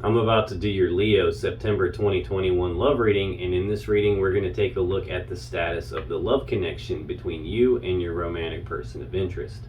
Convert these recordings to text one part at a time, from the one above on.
I'm about to do your Leo September 2021 love reading, and in this reading we're going to take a look at the status of the love connection between you and your romantic person of interest.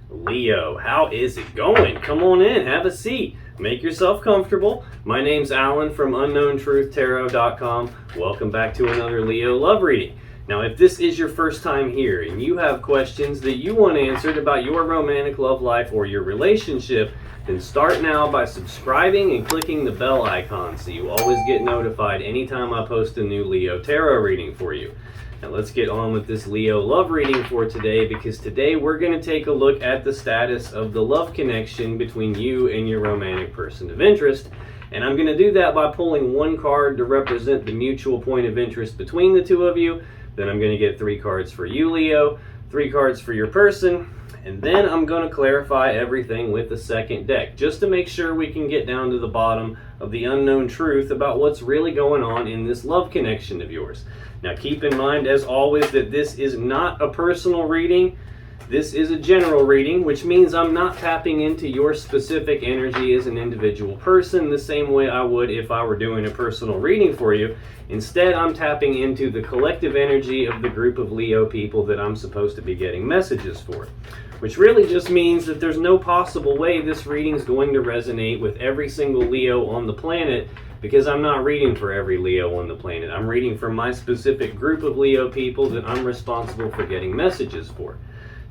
Leo, how is it going? Come on in, have a seat, make yourself comfortable. My name's Alan from UnknownTruthTarot.com. Welcome back to another Leo love reading. Now, if this is your first time here and you have questions that you want answered about your romantic love life or your relationship, then start now by subscribing and clicking the bell icon so you always get notified anytime I post a new Leo tarot reading for you. Now let's get on with this Leo love reading for today, because today we're going to take a look at the status of the love connection between you and your romantic person of interest. And I'm going to do that by pulling one card to represent the mutual point of interest between the two of you. Then I'm going to get 3 cards for you, Leo, 3 cards for your person, and then I'm going to clarify everything with the second deck, just to make sure we can get down to the bottom of the unknown truth about what's really going on in this love connection of yours. Now keep in mind, as always, that this is not a personal reading. This is a general reading, which means I'm not tapping into your specific energy as an individual person the same way I would if I were doing a personal reading for you. Instead, I'm tapping into the collective energy of the group of Leo people that I'm supposed to be getting messages for. Which really just means that there's no possible way this reading is going to resonate with every single Leo on the planet, because I'm not reading for every Leo on the planet. I'm reading for my specific group of Leo people that I'm responsible for getting messages for.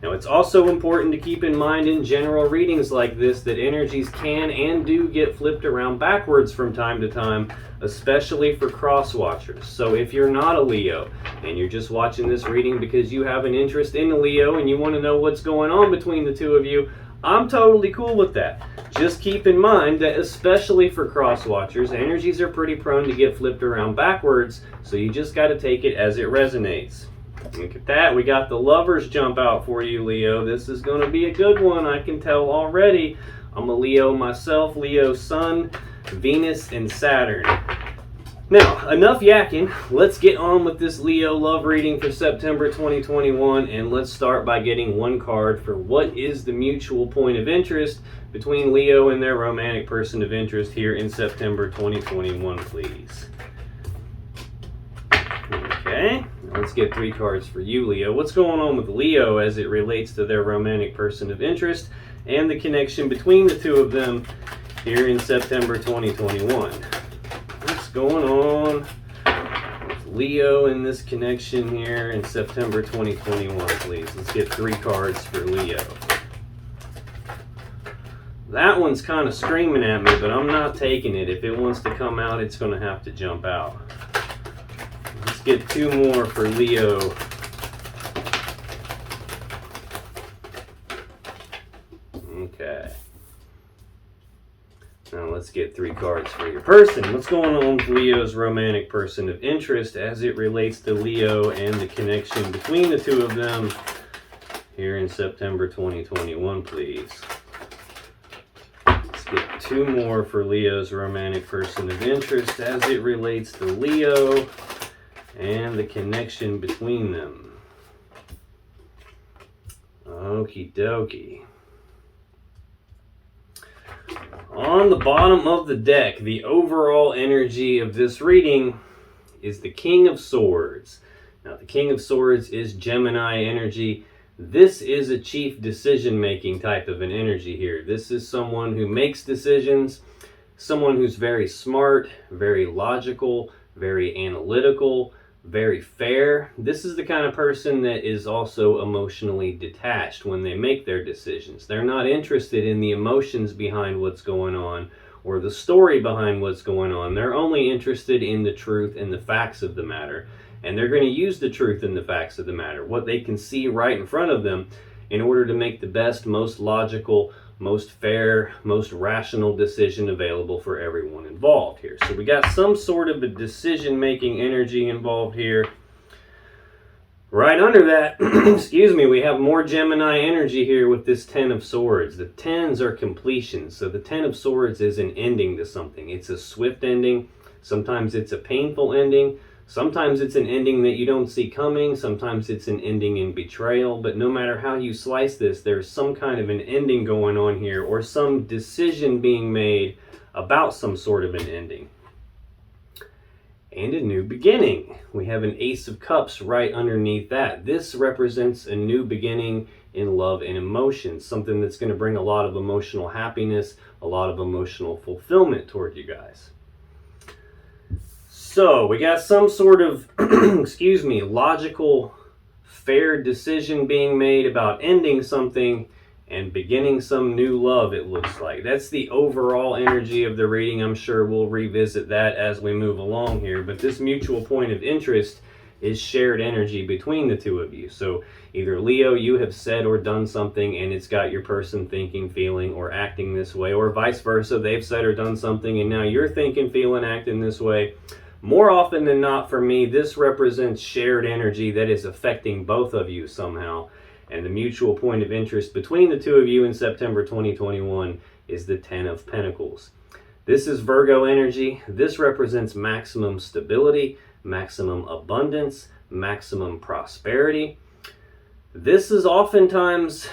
Now, it's also important to keep in mind in general readings like this that energies can and do get flipped around backwards from time to time, especially for cross watchers. So if you're not a Leo and you're just watching this reading because you have an interest in a Leo and you want to know what's going on between the two of you, I'm totally cool with that. Just keep in mind that especially for cross watchers, energies are pretty prone to get flipped around backwards, so you just got to take it as it resonates. Look at that, we got the lovers jump out for you, Leo. This is going to be a good one, I can tell already. I'm a Leo myself, Leo Sun, Venus, and Saturn. Now, enough yakking. Let's get on with this Leo love reading for September 2021, and let's start by getting one card for what is the mutual point of interest between Leo and their romantic person of interest here in September 2021, please. Okay, let's get 3 cards for you, Leo. What's going on with Leo as it relates to their romantic person of interest and the connection between the two of them here in September 2021? What's going on with Leo in this connection here in September 2021, please? Let's get 3 cards for Leo. That one's kind of screaming at me, but I'm not taking it. If it wants to come out, it's going to have to jump out. Let's get 2 more for Leo. Okay. Now let's get 3 cards for your person. What's going on with Leo's romantic person of interest as it relates to Leo and the connection between the two of them here in September 2021, please? Let's get 2 more for Leo's romantic person of interest as it relates to Leo and the connection between them. Okie dokie. On the bottom of the deck, the overall energy of this reading is the King of Swords. Now, the King of Swords is Gemini energy. This is a chief decision-making type of an energy here. This is someone who makes decisions, someone who's very smart, very logical, very analytical, very fair. This is the kind of person that is also emotionally detached when they make their decisions. They're not interested in the emotions behind what's going on or the story behind what's going on. They're only interested in the truth and the facts of the matter. And they're going to use the truth and the facts of the matter, what they can see right in front of them, in order to make the best, most logical, most fair, most rational decision available for everyone involved here. So we got some sort of a decision-making energy involved here. Right under that, excuse me, we have more Gemini energy here with this 10 of Swords. The 10s are completion. So the 10 of Swords is an ending to something. It's a swift ending. Sometimes it's a painful ending. Sometimes it's an ending that you don't see coming. Sometimes it's an ending in betrayal. But no matter how you slice this, there's some kind of an ending going on here, or some decision being made about some sort of an ending. And a new beginning. We have an Ace of Cups right underneath that. This represents a new beginning in love and emotions, something that's going to bring a lot of emotional happiness, a lot of emotional fulfillment toward you guys. So we got some sort of, excuse me, logical, fair decision being made about ending something and beginning some new love, it looks like. That's the overall energy of the reading. I'm sure we'll revisit that as we move along here. But this mutual point of interest is shared energy between the two of you. So either Leo, you have said or done something and it's got your person thinking, feeling, or acting this way, or vice versa. They've said or done something and now you're thinking, feeling, acting this way. More often than not, for me, this represents shared energy that is affecting both of you somehow. And the mutual point of interest between the two of you in September 2021 is the Ten of Pentacles. This is Virgo energy. This represents maximum stability, maximum abundance, maximum prosperity. This is oftentimes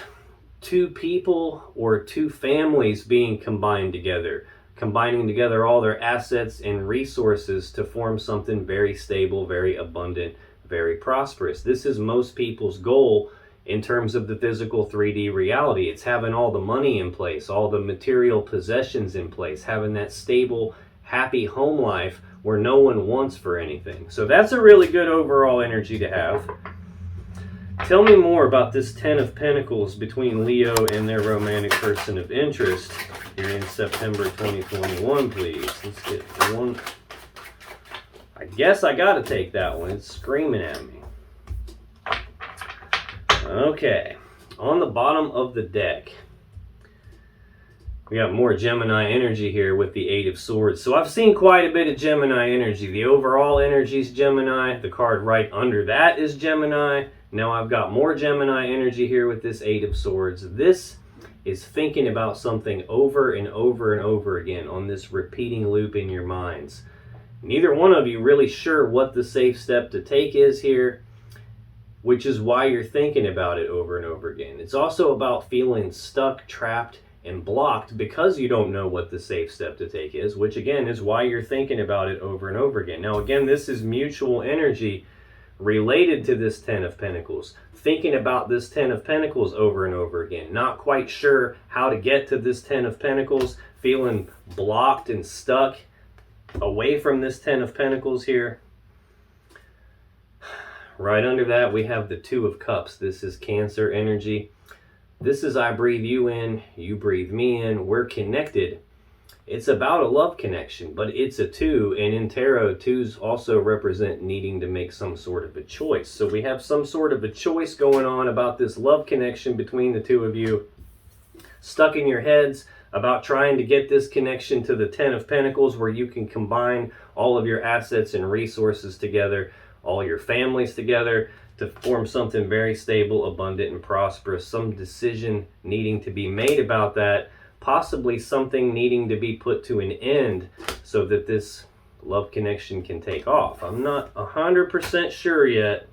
two people or two families being combined together, combining together all their assets and resources to form something very stable, very abundant, very prosperous. This is most people's goal in terms of the physical 3D reality. It's having all the money in place, all the material possessions in place, having that stable, happy home life where no one wants for anything. So that's a really good overall energy to have. Tell me more about this Ten of Pentacles between Leo and their romantic person of interest here in September 2021, please. Let's get one. I guess I gotta take that one. It's screaming at me. Okay, on the bottom of the deck, we got more Gemini energy here with the Eight of Swords. So I've seen quite a bit of Gemini energy. The overall energy is Gemini. The card right under that is Gemini. Now I've got more Gemini energy here with this Eight of Swords. This is thinking about something over and over and over again on this repeating loop in your minds. Neither one of you really sure what the safe step to take is here, which is why you're thinking about it over and over again. It's also about feeling stuck, trapped, and blocked because you don't know what the safe step to take is, which again is why you're thinking about it over and over again. Now again, this is mutual energy related to this Ten of Pentacles. Thinking about this Ten of Pentacles over and over again. Not quite sure how to get to this Ten of Pentacles. Feeling blocked and stuck away from this Ten of Pentacles here. Right under that, we have the Two of Cups. This is Cancer energy. This is I breathe you in, you breathe me in. We're connected. It's about a love connection, but it's a two. And in tarot, twos also represent needing to make some sort of a choice. So we have some sort of a choice going on about this love connection between the two of you. Stuck in your heads about trying to get this connection to the Ten of Pentacles where you can combine all of your assets and resources together, all your families together to form something very stable, abundant, and prosperous. Some decision needing to be made about that, possibly something needing to be put to an end so that this love connection can take off. I'm not 100% sure yet.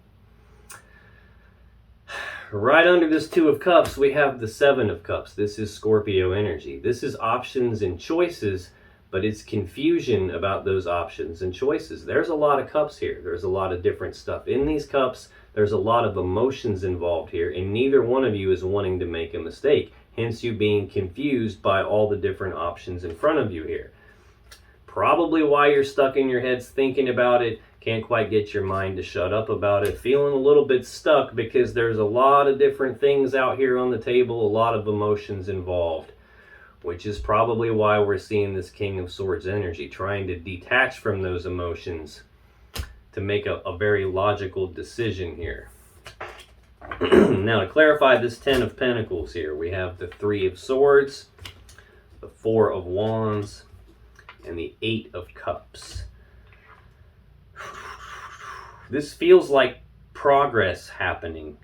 Right under this Two of Cups, we have the Seven of Cups. This is Scorpio energy. This is options and choices, but it's confusion about those options and choices. There's a lot of cups here. There's a lot of different stuff in these cups. There's a lot of emotions involved here, and neither one of you is wanting to make a mistake. Hence you being confused by all the different options in front of you here. Probably why you're stuck in your heads thinking about it, can't quite get your mind to shut up about it, feeling a little bit stuck because there's a lot of different things out here on the table, a lot of emotions involved. Which is probably why we're seeing this King of Swords energy, trying to detach from those emotions to make a very logical decision here. Now to clarify this Ten of Pentacles here, we have the Three of Swords, the Four of Wands, and the Eight of Cups. This feels like progress happening.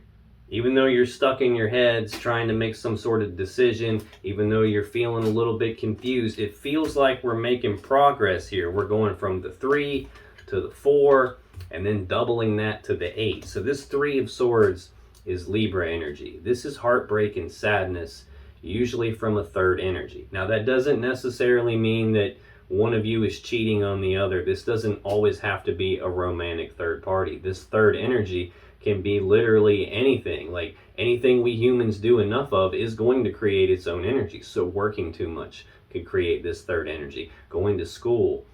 Even though you're stuck in your heads trying to make some sort of decision, even though you're feeling a little bit confused, it feels like we're making progress here. We're going from the 3 to the 4 and then doubling that to the 8. So this Three of Swords is Libra energy. This is heartbreak and sadness usually from a third energy. Now, that doesn't necessarily mean that one of you is cheating on the other. This doesn't always have to be a romantic third party. This third energy can be literally anything. Like anything we humans do enough of is going to create its own energy. So working too much could create this third energy. Going to school,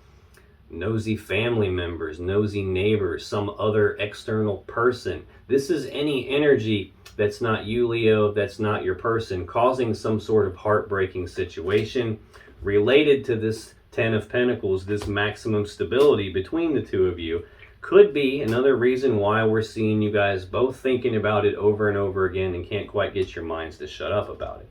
nosy family members, nosy neighbors, some other external person. This is any energy that's not you, Leo, that's not your person, causing some sort of heartbreaking situation related to this Ten of Pentacles, this maximum stability between the two of you. Could be another reason why we're seeing you guys both thinking about it over and over again and can't quite get your minds to shut up about it.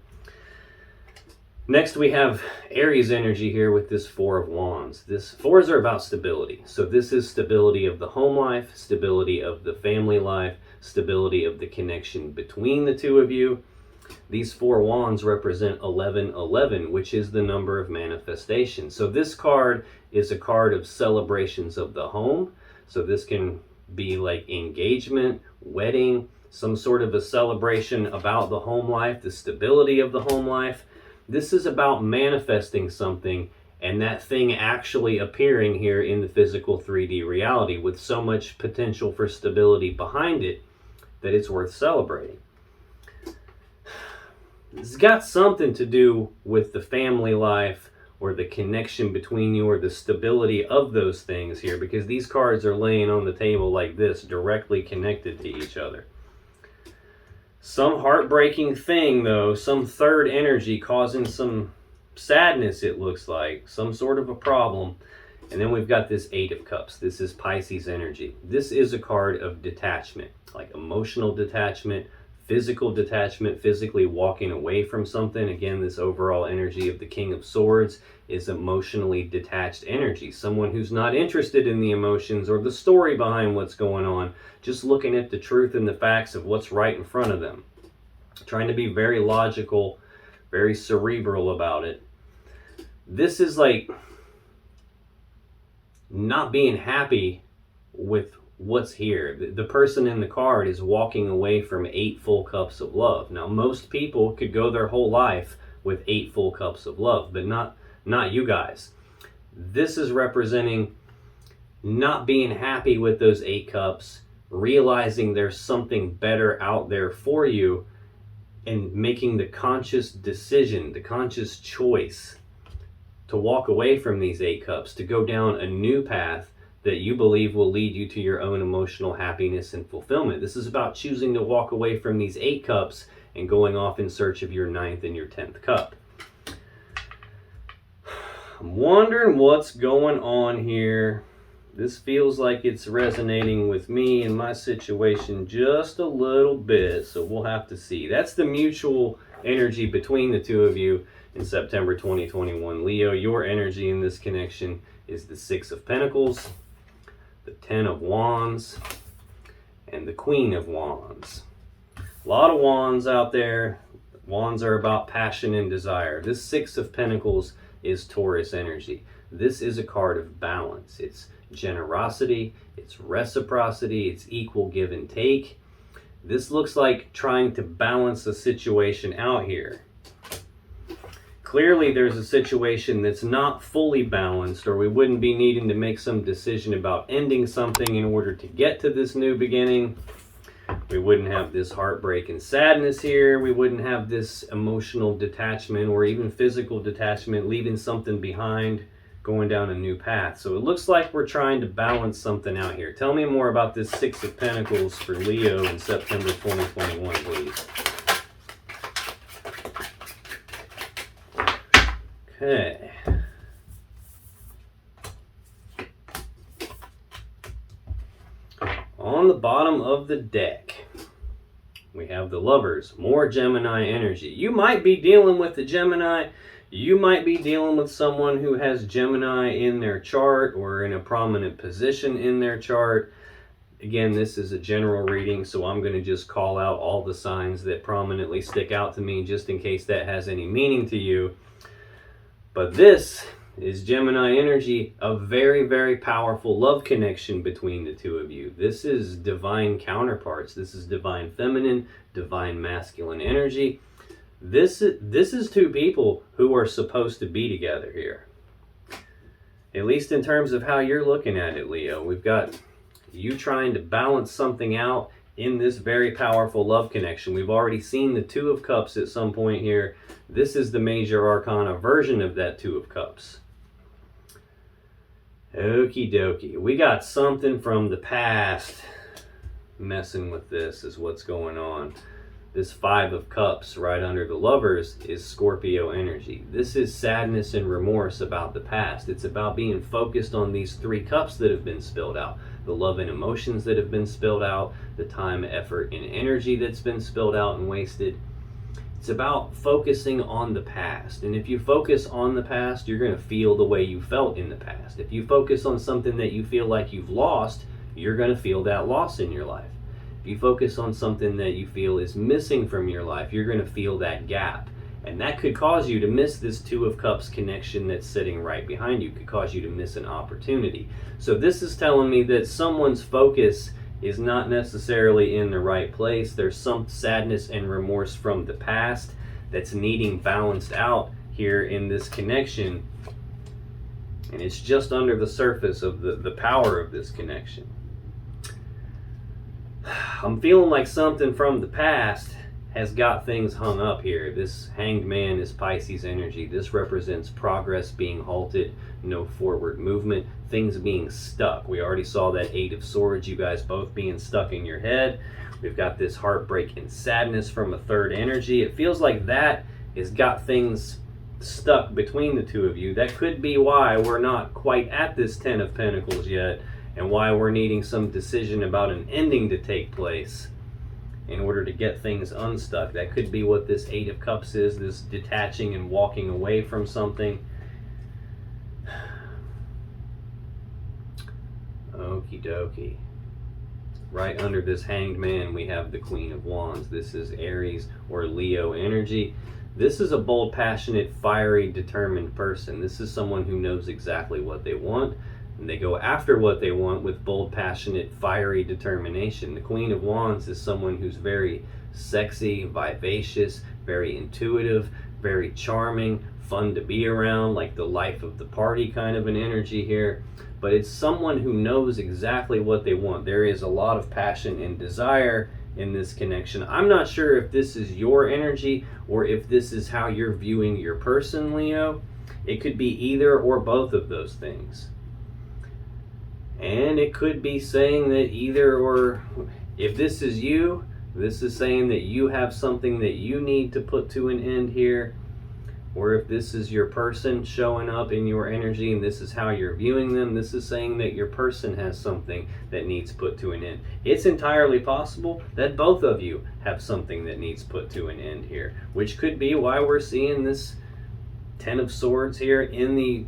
Next, we have Aries energy here with this Four of Wands. Fours are about stability. So this is stability of the home life, stability of the family life, stability of the connection between the two of you. These Four Wands represent 1111, which is the number of manifestation. So this card is a card of celebrations of the home. So this can be like engagement, wedding, some sort of a celebration about the home life, the stability of the home life. This is about manifesting something and that thing actually appearing here in the physical 3D reality with so much potential for stability behind it that it's worth celebrating. It's got something to do with the family life or the connection between you or the stability of those things here, because these cards are laying on the table like this, directly connected to each other. Some heartbreaking thing though, some third energy causing some sadness, it looks like, some sort of a problem. And then we've got this Eight of Cups. This is Pisces energy. This is a card of detachment, like emotional detachment, physical detachment, physically walking away from something. Again, this overall energy of the King of Swords is emotionally detached energy. Someone who's not interested in the emotions or the story behind what's going on, just looking at the truth and the facts of what's right in front of them. Trying to be very logical, very cerebral about it. This is like not being happy with what's here. The person in the card is walking away from 8 full cups of love. Now, most people could go their whole life with 8 full cups of love, but not you guys. This is representing not being happy with those 8 cups, realizing there's something better out there for you, and making the conscious decision, the conscious choice to walk away from these 8 cups, to go down a new path that you believe will lead you to your own emotional happiness and fulfillment. This is about choosing to walk away from these 8 cups and going off in search of your 9th and your 10th cup. I'm wondering what's going on here. This feels like it's resonating with me and my situation just a little bit, so we'll have to see. That's the mutual energy between the two of you in September 2021. Leo, your energy in this connection is the 6 of Pentacles, the 10 of Wands, and the Queen of Wands. A lot of wands out there. Wands are about passion and desire. This 6 of Pentacles is Taurus energy. This is a card of balance. It's generosity, it's reciprocity, it's equal give and take. This looks like trying to balance a situation out here. Clearly there's a situation that's not fully balanced, or we wouldn't be needing to make some decision about ending something in order to get to this new beginning. We wouldn't have this heartbreak and sadness here. We wouldn't have this emotional detachment or even physical detachment, leaving something behind, going down a new path. So it looks like we're trying to balance something out here. Tell me more about this 6 of Pentacles for Leo in September 2021, please. Okay. On the bottom of the deck, we have the Lovers, more Gemini energy. You might be dealing with the Gemini. You might be dealing with someone who has Gemini in their chart or in a prominent position in their chart. Again, this is a general reading, so I'm going to just call out all the signs that prominently stick out to me just in case that has any meaning to you. But this is Gemini energy, a very, very powerful love connection between the two of you. This is divine counterparts. This is divine feminine, divine masculine energy. This is two people who are supposed to be together here. At least in terms of how you're looking at it, Leo. We've got you trying to balance something out in this very powerful love connection. We've already seen the Two of Cups at some point here. This is the major arcana version of that Two of Cups. Okie dokie. We got something from the past messing with this is what's going on. This Five of Cups right under the Lovers is Scorpio energy. This is sadness and remorse about the past. It's about being focused on these three cups that have been spilled out. The love and emotions that have been spilled out. The time, effort, and energy that's been spilled out and wasted. It's about focusing on the past. And if you focus on the past, you're going to feel the way you felt in the past. If you focus on something that you feel like you've lost, you're going to feel that loss in your life. If you focus on something that you feel is missing from your life, you're going to feel that gap. And that could cause you to miss this Two of Cups connection that's sitting right behind you. It could cause you to miss an opportunity. So this is telling me that someone's focus is not necessarily in the right place. There's some sadness and remorse from the past that's needing balanced out here in this connection. And it's just under the surface of the power of this connection. I'm feeling like something from the past has got things hung up here. This Hanged Man is Pisces energy. This represents progress being halted, no forward movement, things being stuck. We already saw that Eight of Swords, you guys both being stuck in your head. We've got this heartbreak and sadness from a third energy. It feels like that has got things stuck between the two of you. That could be why we're not quite at this Ten of Pentacles yet, and why we're needing some decision about an ending to take place in order to get things unstuck. That could be what this Eight of Cups is, this detaching and walking away from something. Okie dokie. Right under this Hanged Man, we have the Queen of Wands. This is Aries or Leo energy. This is a bold, passionate, fiery, determined person. This is someone who knows exactly what they want, and they go after what they want with bold, passionate, fiery determination. The Queen of Wands is someone who's very sexy, vivacious, very intuitive, very charming, fun to be around, like the life of the party kind of an energy here. But it's someone who knows exactly what they want. There is a lot of passion and desire in this connection. I'm not sure if this is your energy or if this is how you're viewing your person, Leo. It could be either or both of those things. And it could be saying that either or, if this is you, this is saying that you have something that you need to put to an end here. Or if this is your person showing up in your energy and this is how you're viewing them, this is saying that your person has something that needs put to an end. It's entirely possible that both of you have something that needs put to an end here, which could be why we're seeing this Ten of Swords here in the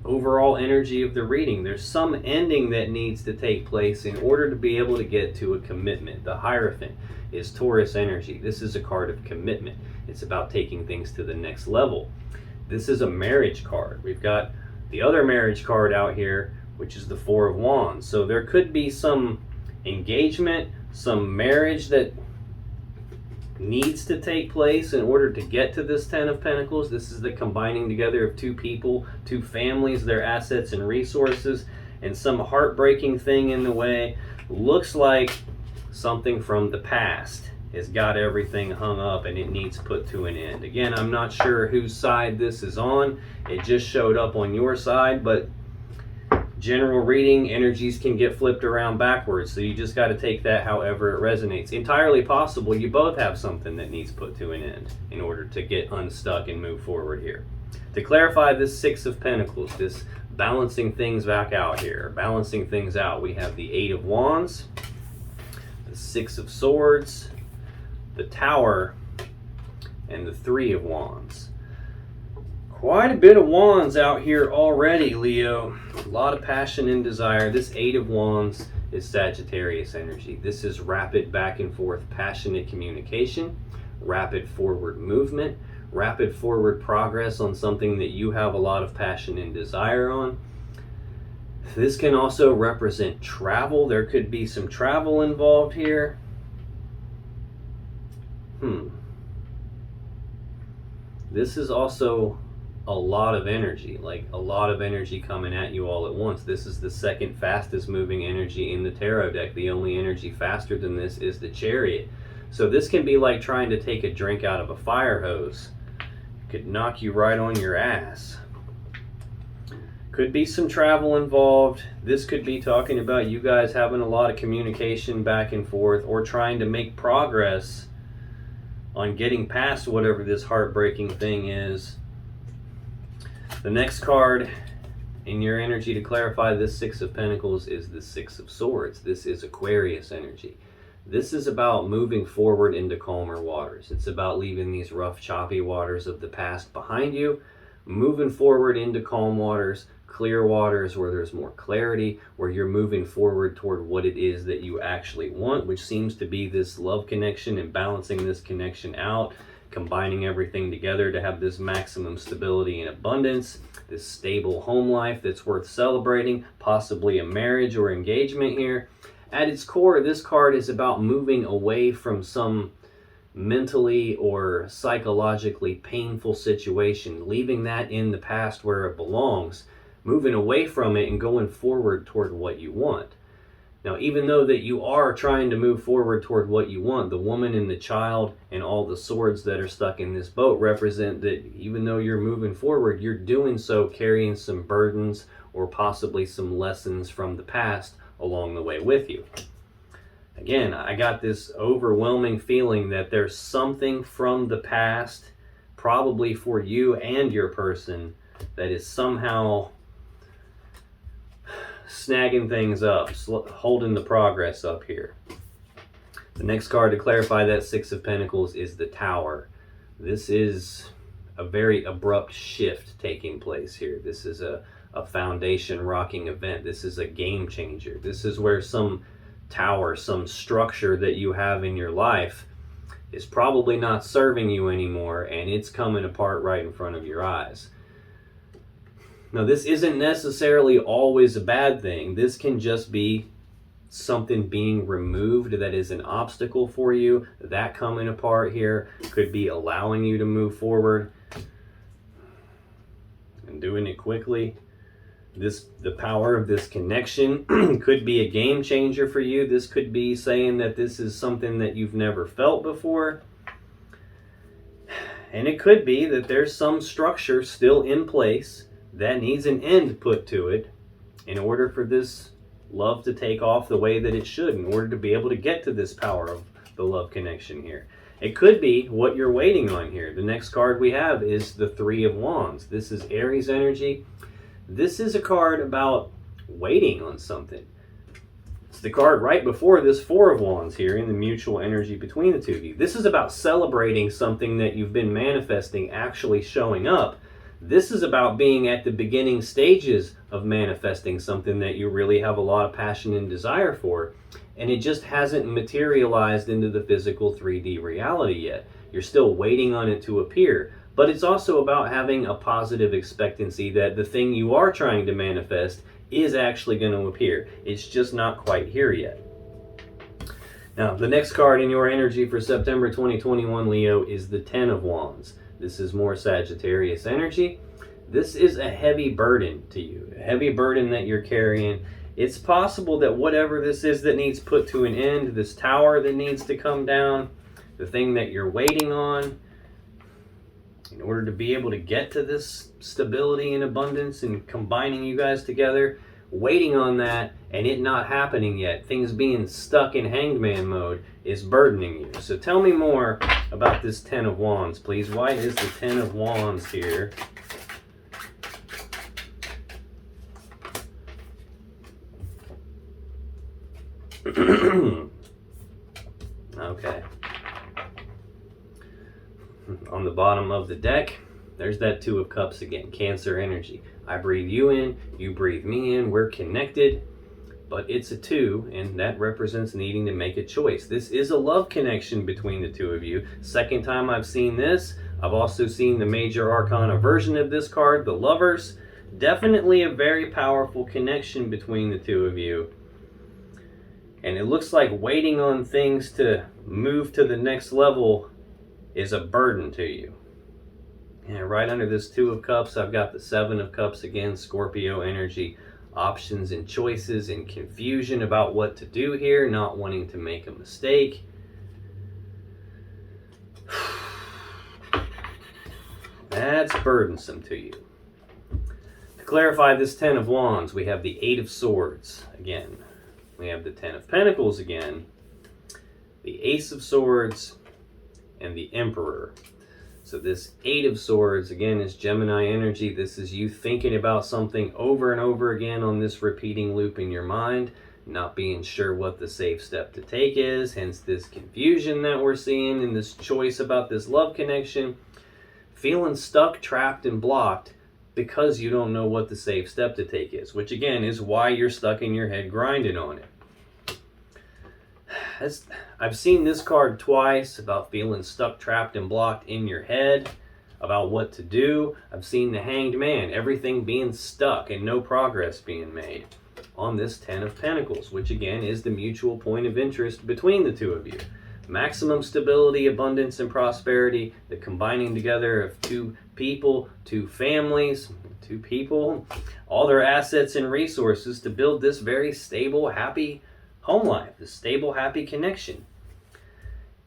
overall energy of the reading. There's some ending that needs to take place in order to be able to get to a commitment. The Hierophant is Taurus energy. This is a card of commitment. It's about taking things to the next level. This is a marriage card. We've got the other marriage card out here, which is the Four of Wands. So there could be some engagement, some marriage that needs to take place in order to get to this Ten of Pentacles. This is the combining together of two people, two families, their assets and resources, and some heartbreaking thing in the way. Looks like something from the past has got everything hung up and it needs put to an end. Again, I'm not sure whose side this is on. It just showed up on your side, but general reading, energies can get flipped around backwards, so you just got to take that however it resonates. Entirely possible you both have something that needs put to an end in order to get unstuck and move forward here. To clarify this Six of Pentacles, this balancing things back out here, balancing things out, we have the Eight of Wands, the Six of Swords, the Tower, and the Three of Wands. Quite a bit of wands out here already, Leo. A lot of passion and desire. This Eight of Wands is Sagittarius energy. This is rapid back and forth, passionate communication, rapid forward movement, rapid forward progress on something that you have a lot of passion and desire on. This can also represent travel. There could be some travel involved here. This is also a lot of energy, like a lot of energy coming at you all at once. This is the second fastest moving energy in the tarot deck. The only energy faster than this is the Chariot. So this can be like trying to take a drink out of a fire hose. It could knock you right on your ass. Could be some travel involved. This could be talking about you guys having a lot of communication back and forth, or trying to make progress on getting past whatever this heartbreaking thing is. The next card in your energy to clarify this Six of Pentacles is the Six of Swords. This is Aquarius energy. This is about moving forward into calmer waters. It's about leaving these rough, choppy waters of the past behind you, moving forward into calm waters, clear waters where there's more clarity, where you're moving forward toward what it is that you actually want, which seems to be this love connection and balancing this connection out, combining everything together to have this maximum stability and abundance, this stable home life that's worth celebrating, possibly a marriage or engagement here. At its core, this card is about moving away from some mentally or psychologically painful situation, leaving that in the past where it belongs, moving away from it and going forward toward what you want. Now, even though that you are trying to move forward toward what you want, the woman and the child and all the swords that are stuck in this boat represent that even though you're moving forward, you're doing so carrying some burdens or possibly some lessons from the past along the way with you. Again, I got this overwhelming feeling that there's something from the past, probably for you and your person, that is somehow snagging things up, holding the progress up here. The next card to clarify that Six of Pentacles is the Tower. This is a very abrupt shift taking place here. This is a foundation rocking event. This is a game changer. This is where some tower, some structure that you have in your life is probably not serving you anymore, and it's coming apart right in front of your eyes. Now, this isn't necessarily always a bad thing. This can just be something being removed that is an obstacle for you. That coming apart here could be allowing you to move forward and doing it quickly. The power of this connection could be a game changer for you. This could be saying that this is something that you've never felt before. And it could be that there's some structure still in place that needs an end put to it in order for this love to take off the way that it should, in order to be able to get to this power of the love connection here. It could be what you're waiting on here. The next card we have is the Three of Wands. This is Aries energy. This is a card about waiting on something. It's the card right before this Four of Wands here in the mutual energy between the two of you. This is about celebrating something that you've been manifesting actually showing up. This is about being at the beginning stages of manifesting something that you really have a lot of passion and desire for, and it just hasn't materialized into the physical 3D reality yet. You're still waiting on it to appear, but it's also about having a positive expectancy that the thing you are trying to manifest is actually going to appear. It's just not quite here yet. Now, the next card in your energy for September 2021, Leo, is the Ten of Wands. This is more Sagittarius energy. This is a heavy burden to you, a heavy burden that you're carrying. It's possible that whatever this is that needs put to an end, this tower that needs to come down, the thing that you're waiting on, in order to be able to get to this stability and abundance and combining you guys together, waiting on that and it not happening yet, things being stuck in hangman mode, is burdening you. So tell me more about this Ten of Wands, please. Why is the Ten of Wands here? Okay. On the bottom of the deck, there's that Two of Cups again, Cancer energy. I breathe you in, you breathe me in, we're connected, but it's a two, and that represents needing to make a choice. This is a love connection between the two of you. Second time I've seen this. I've also seen the Major Arcana version of this card, the Lovers. Definitely a very powerful connection between the two of you. And it looks like waiting on things to move to the next level is a burden to you. And right under this Two of Cups, I've got the Seven of Cups again, Scorpio energy. Options and choices and confusion about what to do here, not wanting to make a mistake. That's burdensome to you. To clarify this Ten of Wands, we have the Eight of Swords again. We have the Ten of Pentacles again, the Ace of Swords, and the Emperor. So this Eight of Swords, again, is Gemini energy. This is you thinking about something over and over again on this repeating loop in your mind, not being sure what the safe step to take is, hence this confusion that we're seeing and this choice about this love connection. Feeling stuck, trapped, and blocked because you don't know what the safe step to take is, which again is why you're stuck in your head grinding on it. I've seen this card twice about feeling stuck, trapped, and blocked in your head about what to do. I've seen the Hanged Man, everything being stuck and no progress being made on this Ten of Pentacles, which again is the mutual point of interest between the two of you. Maximum stability, abundance, and prosperity, the combining together of two people, two families, two people, all their assets and resources to build this very stable, happy home life, this stable, happy connection.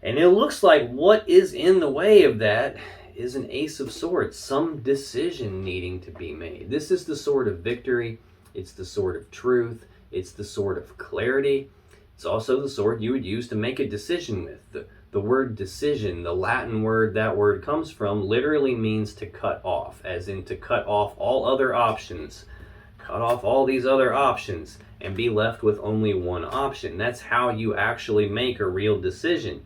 And it looks like what is in the way of that is an Ace of Swords, some decision needing to be made. This is the sword of victory. It's the sword of truth. It's the sword of clarity. It's also the sword you would use to make a decision with. The word decision, the Latin word that word comes from, literally means to cut off, as in to cut off all other options. Cut off all these other options and be left with only one option. That's how you actually make a real decision.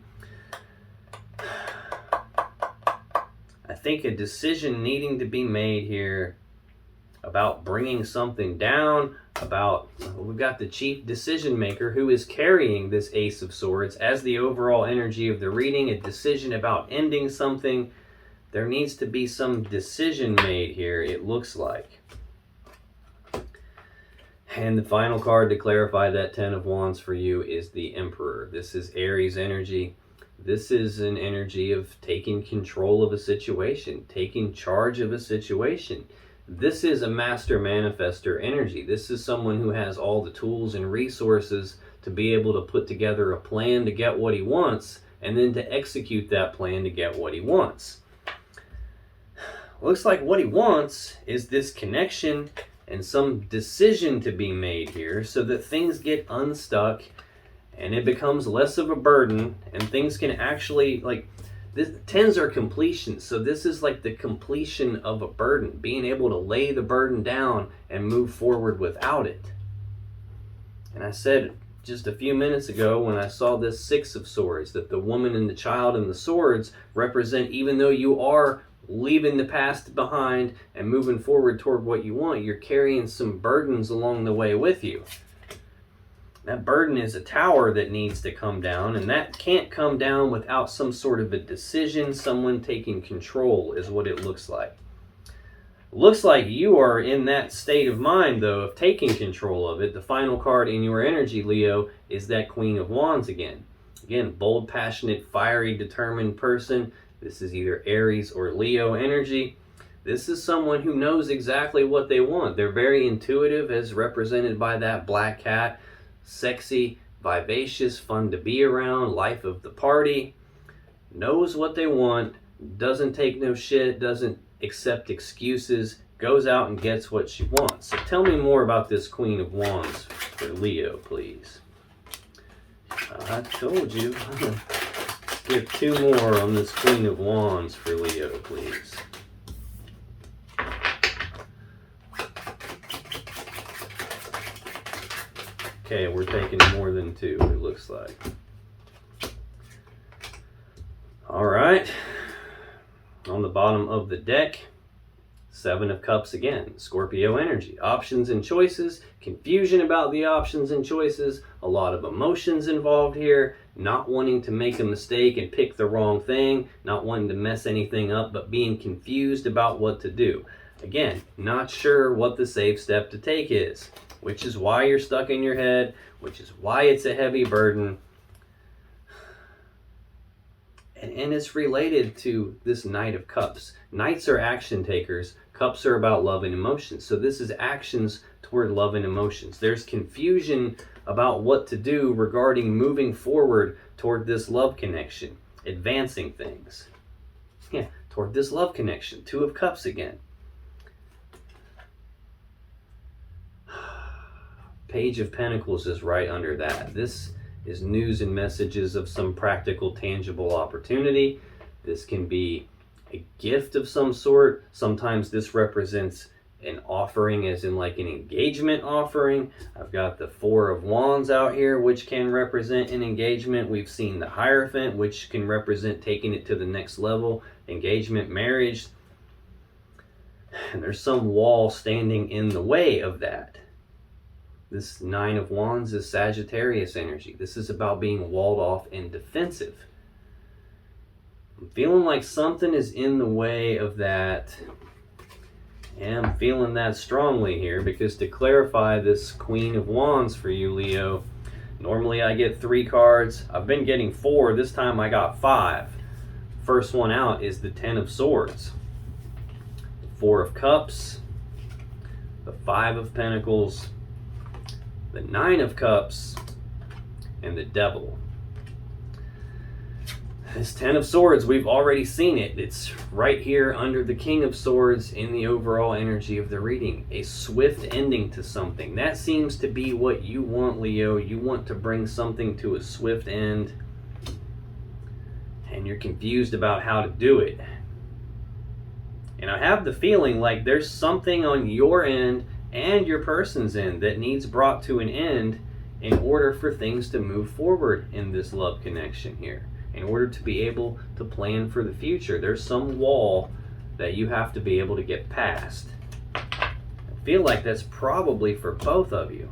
I think a decision needing to be made here about bringing something down, about, we've got the chief decision maker who is carrying this Ace of Swords as the overall energy of the reading, a decision about ending something. There needs to be some decision made here, it looks like. And the final card to clarify that Ten of Wands for you is the Emperor. This is Aries energy. This is an energy of taking control of a situation, taking charge of a situation. This is a master manifester energy. This is someone who has all the tools and resources to be able to put together a plan to get what he wants and then to execute that plan to get what he wants. Looks like what he wants is this connection and some decision to be made here so that things get unstuck and it becomes less of a burden and things can actually, like, tens are completion, so this is like the completion of a burden, being able to lay the burden down and move forward without it. And I said just a few minutes ago when I saw this Six of Swords that the woman and the child and the swords represent, even though you are leaving the past behind and moving forward toward what you want, you're carrying some burdens along the way with you. That burden is a tower that needs to come down, and that can't come down without some sort of a decision, someone taking control is what it looks like. Looks like you are in that state of mind, though, of taking control of it. The final card in your energy, Leo, is that Queen of Wands again. Again, bold, passionate, fiery, determined person. This is either Aries or Leo energy. This is someone who knows exactly what they want. They're very intuitive, as represented by that black cat. Sexy, vivacious, fun to be around, life of the party, knows what they want, doesn't take no shit, doesn't accept excuses, goes out and gets what she wants. So tell me more about this Queen of Wands for Leo, please. I told you. Give two more on this Queen of Wands for Leo, please. Okay, we're taking more than two, it looks like. All right. On the bottom of the deck, Seven of Cups again. Scorpio energy. Options and choices. Confusion about the options and choices. A lot of emotions involved here. Not wanting to make a mistake and pick the wrong thing. Not wanting to mess anything up, but being confused about what to do. Again, not sure what the safe step to take is, which is why you're stuck in your head, which is why it's a heavy burden. And it's related to this Knight of Cups. Knights are action takers. Cups are about love and emotions. So this is actions toward love and emotions. There's confusion about what to do regarding moving forward toward this love connection, advancing things. Yeah, toward this love connection. Two of Cups again. Page of Pentacles is right under that. This is news and messages of some practical, tangible opportunity. This can be a gift of some sort. Sometimes this represents an offering, as in like an engagement offering. I've got the Four of Wands out here, which can represent an engagement. We've seen the Hierophant, which can represent taking it to the next level, engagement, marriage. And there's some wall standing in the way of that. This Nine of Wands is Sagittarius energy. This is about being walled off and defensive. I'm feeling like something is in the way of that. And I'm feeling that strongly here, because to clarify this Queen of Wands for you, Leo, normally I get 3 cards. I've been getting 4. This time I got 5. First one out is the Ten of Swords, the Four of Cups, the Five of Pentacles, the Nine of Cups, and the Devil. This Ten of Swords, we've already seen it. It's right here under the King of Swords in the overall energy of the reading. A swift ending to something. That seems to be what you want, Leo. You want to bring something to a swift end, and you're confused about how to do it. And I have the feeling like there's something on your end and your person's end that needs brought to an end in order for things to move forward in this love connection here. In order to be able to plan for the future, there's some wall that you have to be able to get past. I feel like that's probably for both of you.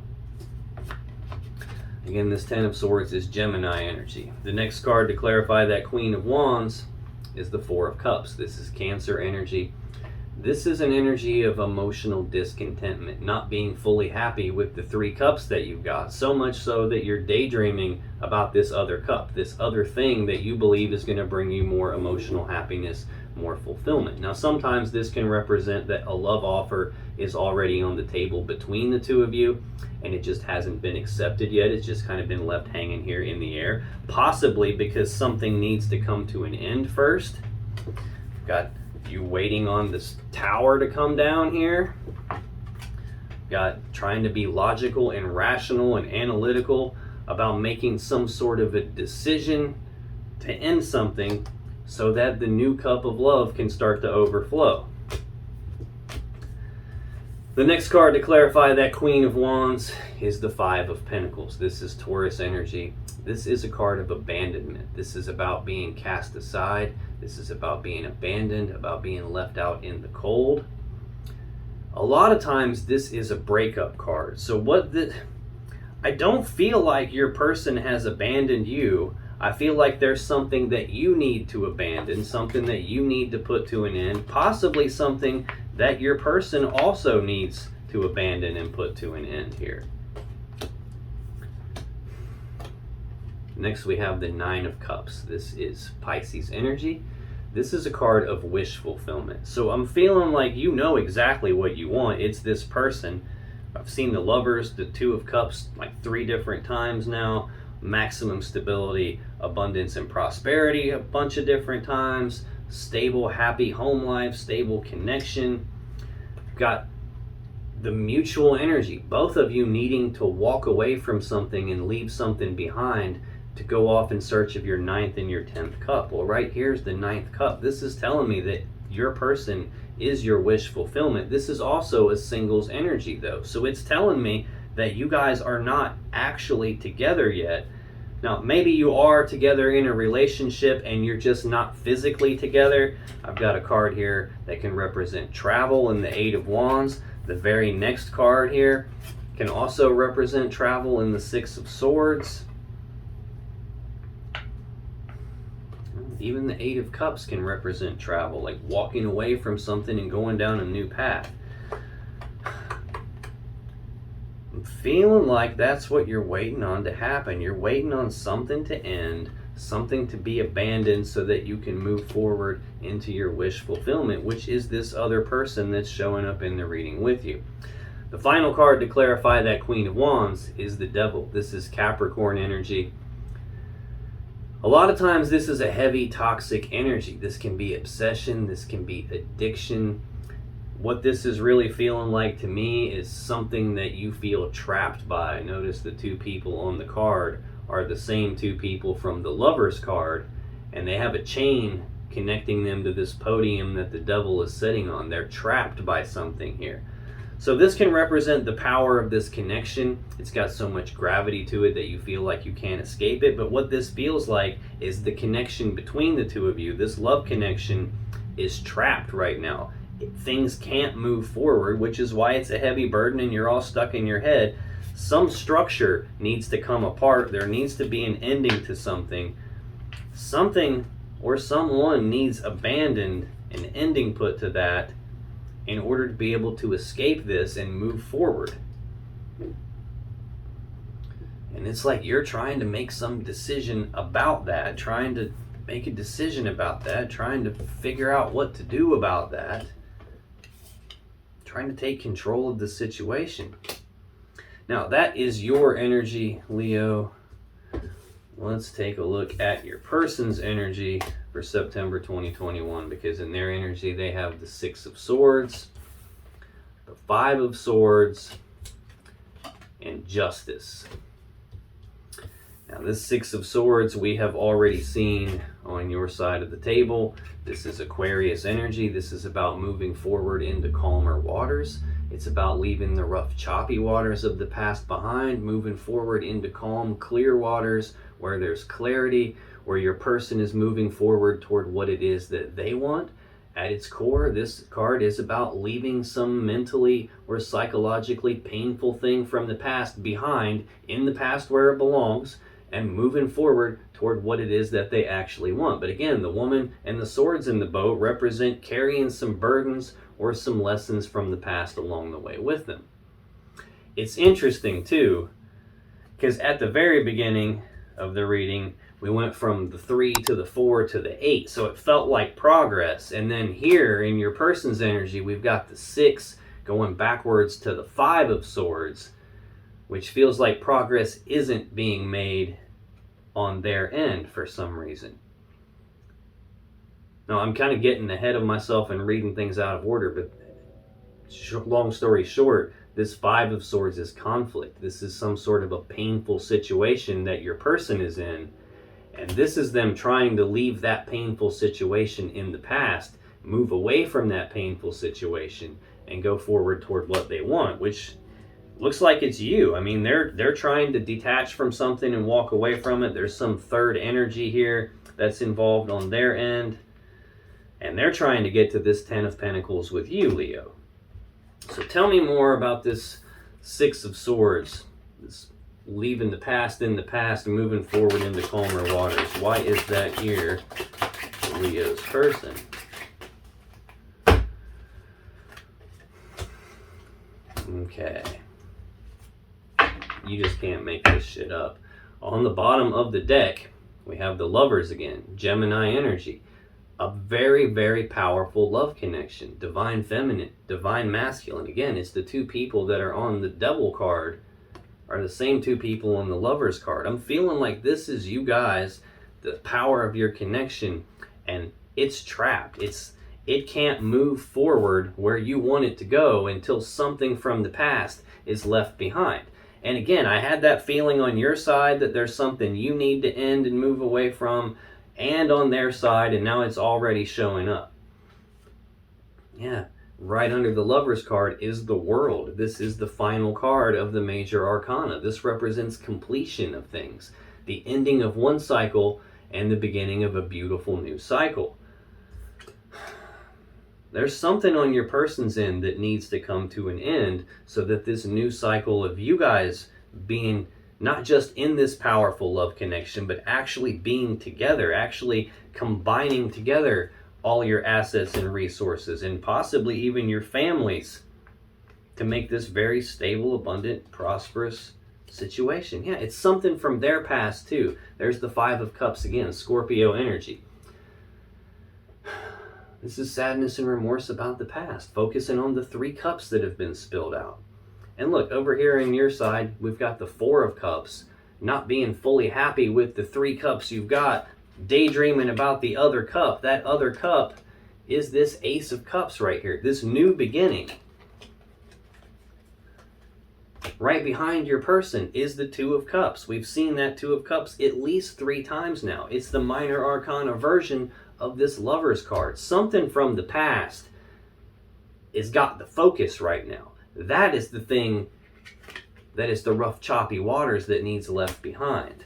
Again, this Ten of Swords is Gemini energy. The next card to clarify that Queen of Wands is the Four of Cups. This is Cancer energy. This is an energy of emotional discontentment, not being fully happy with the 3 cups that you've got, so much so that you're daydreaming about this other cup, this other thing that you believe is going to bring you more emotional happiness, more fulfillment. Now, sometimes this can represent that a love offer is already on the table between the two of you, and it just hasn't been accepted yet. It's just kind of been left hanging here in the air, possibly because something needs to come to an end first. Got you waiting on this tower to come down here. Got trying to be logical and rational and analytical about making some sort of a decision to end something so that the new cup of love can start to overflow. The next card to clarify that Queen of Wands is the Five of Pentacles. This is Taurus energy. This is a card of abandonment. This is about being cast aside. This is about being abandoned, about being left out in the cold. A lot of times this is a breakup card. So I don't feel like your person has abandoned you. I feel like there's something that you need to abandon, something that you need to put to an end, possibly something that your person also needs to abandon and put to an end here. Next we have the Nine of Cups. This is Pisces energy. This is a card of wish fulfillment. So I'm feeling like you know exactly what you want. It's this person. I've seen the Lovers, the Two of Cups, like 3 different times now. Maximum stability, abundance, and prosperity a bunch of different times. Stable, happy home life, stable connection. Got the mutual energy. Both of you needing to walk away from something and leave something behind to go off in search of your 9th and your 10th cup. Well, right here's the 9th cup. This is telling me that your person is your wish fulfillment. This is also a singles energy though. So it's telling me that you guys are not actually together yet. Now, maybe you are together in a relationship and you're just not physically together. I've got a card here that can represent travel in the Eight of Wands. The very next card here can also represent travel in the Six of Swords. Even the Eight of Cups can represent travel, like walking away from something and going down a new path. I'm feeling like that's what you're waiting on to happen. You're waiting on something to end, something to be abandoned so that you can move forward into your wish fulfillment, which is this other person that's showing up in the reading with you. The final card to clarify that Queen of Wands is the Devil. This is Capricorn energy. A lot of times this is a heavy, toxic energy. This can be obsession, this can be addiction. What this is really feeling like to me is something that you feel trapped by. Notice the two people on the card are the same two people from the Lovers card, and they have a chain connecting them to this podium that the Devil is sitting on. They're trapped by something here. So this can represent the power of this connection. It's got so much gravity to it that you feel like you can't escape it. But what this feels like is the connection between the two of you. This love connection is trapped right now. Things can't move forward, which is why it's a heavy burden and you're all stuck in your head. Some structure needs to come apart. There needs to be an ending to something. Something or someone needs abandoned, an ending put to that, in order to be able to escape this and move forward. And it's like you're trying to make some decision about that, trying to make a decision about that, trying to figure out what to do about that, trying to take control of the situation. Now, that is your energy, Leo. Let's take a look at your person's energy for September 2021, because in their energy they have the Six of Swords, the Five of Swords, and Justice. Now, this Six of Swords we have already seen on your side of the table. This is Aquarius energy. This is about moving forward into calmer waters. It's about leaving the rough, choppy waters of the past behind, moving forward into calm, clear waters where there's clarity, where your person is moving forward toward what it is that they want. At its core, this card is about leaving some mentally or psychologically painful thing from the past behind, in the past where it belongs, and moving forward toward what it is that they actually want. But again, the woman and the swords in the boat represent carrying some burdens or some lessons from the past along the way with them. It's interesting too, because at the very beginning of the reading, we went from the 3 to the 4 to the 8, so it felt like progress. And then here in your person's energy, we've got the 6 going backwards to the 5 of Swords, which feels like progress isn't being made on their end for some reason. Now, I'm kind of getting ahead of myself and reading things out of order, but long story short, this 5 of Swords is conflict. This is some sort of a painful situation that your person is in, and this is them trying to leave that painful situation in the past, move away from that painful situation, and go forward toward what they want, which looks like it's you. I mean, they're trying to detach from something and walk away from it. There's some third energy here that's involved on their end, and they're trying to get to this 10 of Pentacles with you, Leo. So tell me more about this 6 of Swords, this leaving the past in the past and moving forward into calmer waters. Why is that here for Leo's person? Okay. You just can't make this shit up. On the bottom of the deck, we have the Lovers again, Gemini energy. A very, very powerful love connection. Divine feminine, divine masculine. Again, it's the two people that are on the Devil card are the same two people on the Lovers card. I'm feeling like this is you guys, the power of your connection, and it's trapped. It can't move forward where you want it to go until something from the past is left behind. And again, I had that feeling on your side that there's something you need to end and move away from, and on their side, and now it's already showing up. Yeah, right under the Lovers card is the World. This is the final card of the major arcana. This represents completion of things, the ending of one cycle and the beginning of a beautiful new cycle. There's something on your person's end that needs to come to an end so that this new cycle of you guys being not just in this powerful love connection, but actually being together, actually combining together all your assets and resources, and possibly even your families, to make this very stable, abundant, prosperous situation. Yeah, it's something from their past too. There's the Five of Cups again, Scorpio energy. This is sadness and remorse about the past, focusing on the 3 cups that have been spilled out. And look, over here on your side, we've got the Four of Cups, not being fully happy with the 3 cups you've got, daydreaming about the other cup. That other cup is this Ace of Cups right here, this new beginning. Right behind your person is the Two of Cups. We've seen that Two of Cups at least 3 times now. It's the minor arcana version of this Lover's card. Something from the past has got the focus right now. That is the thing, that is the rough, choppy waters that needs left behind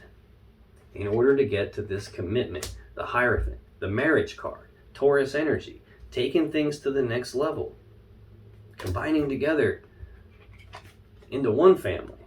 in order to get to this commitment. The Hierophant, the marriage card, Taurus energy, taking things to the next level, combining together into one family.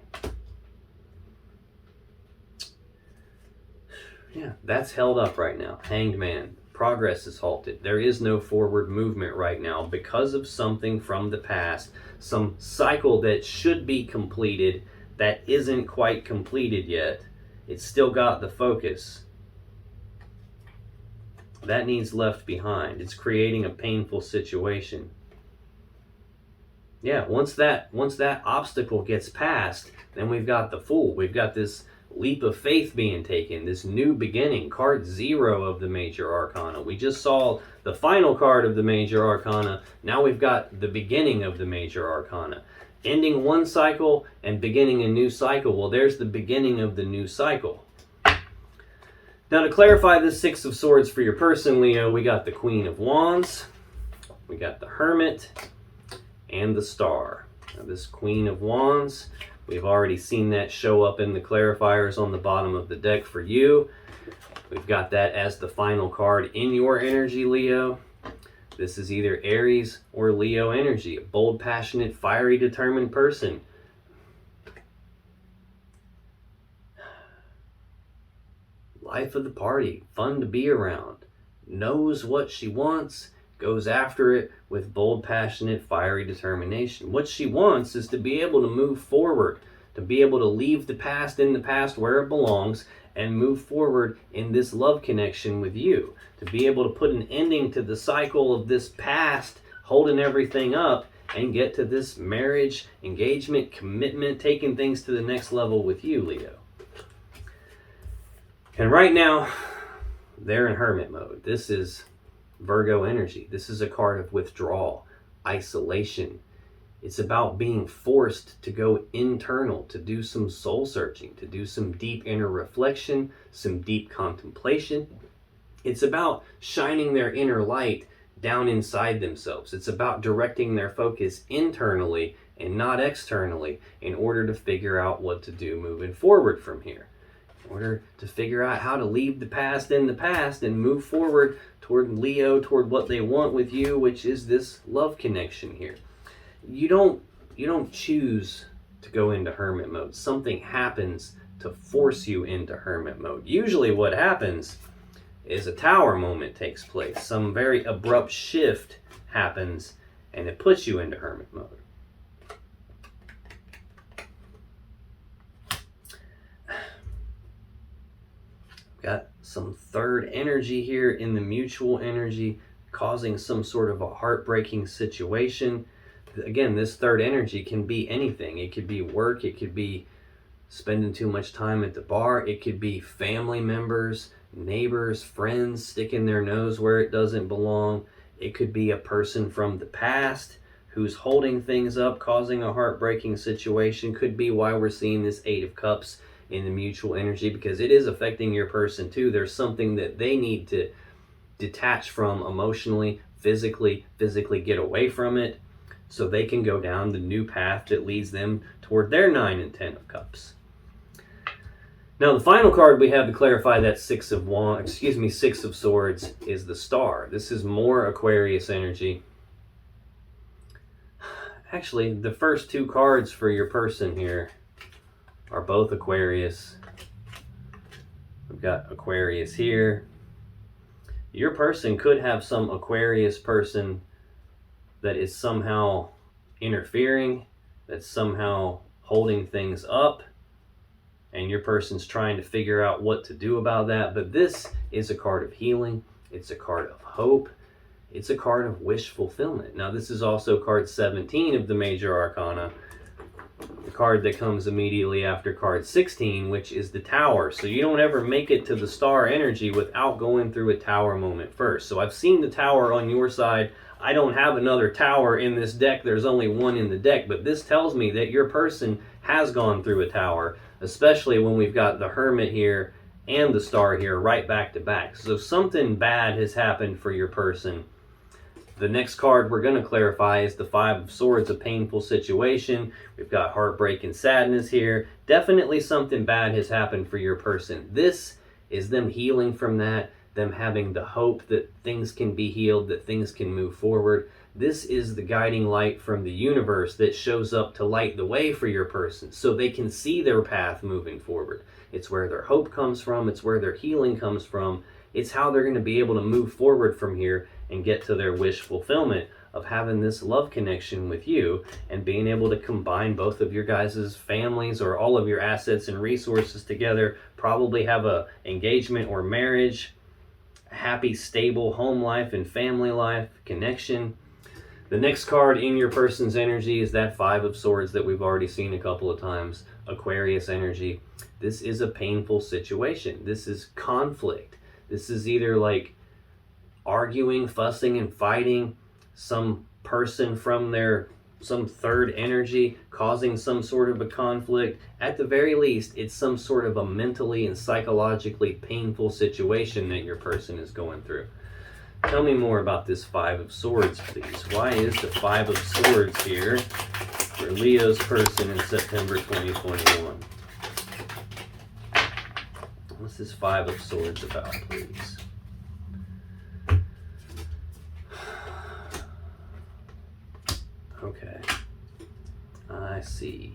Yeah, that's held up right now. Hanged Man. Progress is halted. There is no forward movement right now because of something from the past, some cycle that should be completed that isn't quite completed yet. It's still got the focus. That needs left behind. It's creating a painful situation. Yeah, once that obstacle gets past, then we've got the Fool. We've got this leap of faith being taken, this new beginning, card 0 of the major arcana. We just saw the final card of the major arcana. Now we've got the beginning of the major arcana. Ending one cycle and beginning a new cycle. Well, there's the beginning of the new cycle. Now, to clarify the Six of Swords for your person, Leo, we got the Queen of Wands, we got the Hermit, and the Star. Now, this Queen of Wands, we've already seen that show up in the clarifiers on the bottom of the deck for you. We've got that as the final card in your energy, Leo. This is either Aries or Leo energy, a bold, passionate, fiery, determined person. Life of the party, fun to be around, knows what she wants, goes after it with bold, passionate, fiery determination. What she wants is to be able to move forward, to be able to leave the past in the past where it belongs and move forward in this love connection with you, to be able to put an ending to the cycle of this past holding everything up and get to this marriage, engagement, commitment, taking things to the next level with you, Leo. And right now, they're in hermit mode. This is Virgo energy. This is a card of withdrawal, isolation. It's about being forced to go internal, to do some soul searching, to do some deep inner reflection, some deep contemplation. It's about shining their inner light down inside themselves. It's about directing their focus internally and not externally in order to figure out what to do moving forward from here. In order to figure out how to leave the past in the past and move forward toward Leo, toward what they want with you, which is this love connection here. You don't choose to go into hermit mode. Something happens to force you into hermit mode. Usually what happens is a tower moment takes place. Some very abrupt shift happens and it puts you into hermit mode. Got some third energy here in the mutual energy, causing some sort of a heartbreaking situation. Again, this third energy can be anything. It could be work, it could be spending too much time at the bar, it could be family members, neighbors, friends sticking their nose where it doesn't belong. It could be a person from the past who's holding things up, causing a heartbreaking situation. Could be why we're seeing this Eight of Cups in the mutual energy, because it is affecting your person too. There's something that they need to detach from emotionally, physically get away from it so they can go down the new path that leads them toward their 9 and 10 of Cups. Now the final card we have to clarify that Six of Swords is the Star. This is more Aquarius energy. Actually, the first 2 cards for your person here are both Aquarius. We've got Aquarius here. Your person could have some Aquarius person that is somehow interfering, that's somehow holding things up, and your person's trying to figure out what to do about that. But this is a card of healing. It's a card of hope. It's a card of wish fulfillment. Now, this is also card 17 of the Major Arcana, the card that comes immediately after card 16, which is the Tower. So you don't ever make it to the star energy without going through a Tower moment first. So I've seen the Tower on your side. I don't have another Tower in this deck. There's only one in the deck, but this tells me that your person has gone through a Tower, especially when we've got the Hermit here and the Star here right back to back. So something bad has happened for your person. The next card we're going to clarify is the Five of Swords, a painful situation. We've got heartbreak and sadness here. Definitely something bad has happened for your person. This is them healing from that, them having the hope that things can be healed, that things can move forward. This is the guiding light from the universe that shows up to light the way for your person so they can see their path moving forward. It's where their hope comes from. It's where their healing comes from. It's how they're going to be able to move forward from here and get to their wish fulfillment of having this love connection with you and being able to combine both of your guys' families or all of your assets and resources together, probably have a engagement or marriage, a happy, stable home life and family life connection. The next card in your person's energy is that Five of Swords that we've already seen a couple of times, Aquarius energy. This is a painful situation. This is conflict. This is either like arguing, fussing, and fighting, some person from some third energy causing some sort of a conflict. At the very least, it's some sort of a mentally and psychologically painful situation that your person is going through. Tell me more about this Five of Swords, please. Why is the Five of Swords here for Leo's person in September 2021? What's this Five of Swords about, please? Okay, I see.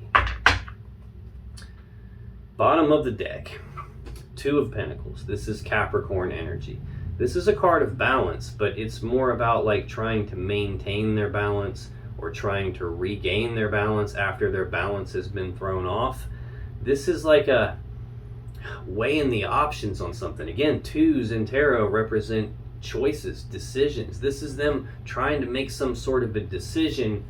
Bottom of the deck, Two of Pentacles. This is Capricorn energy. This is a card of balance, but it's more about like trying to maintain their balance or trying to regain their balance after their balance has been thrown off. This is like a weighing the options on something. Again, twos in tarot represent choices, decisions. This is them trying to make some sort of a decision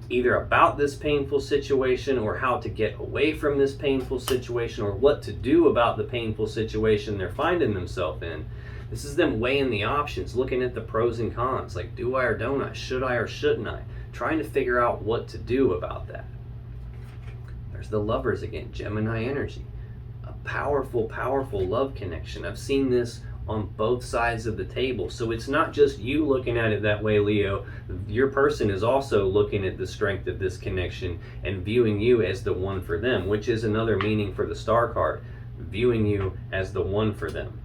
either about this painful situation or how to get away from this painful situation or what to do about the painful situation they're finding themselves in. This is them weighing the options, looking at the pros and cons, like do I or don't I, should I or shouldn't I, trying to figure out what to do about that. There's the Lovers again, Gemini energy. A powerful, powerful love connection. I've seen this on both sides of the table. So it's not just you looking at it that way, Leo. Your person is also looking at the strength of this connection and viewing you as the one for them, which is another meaning for the Star card, viewing you as the one for them.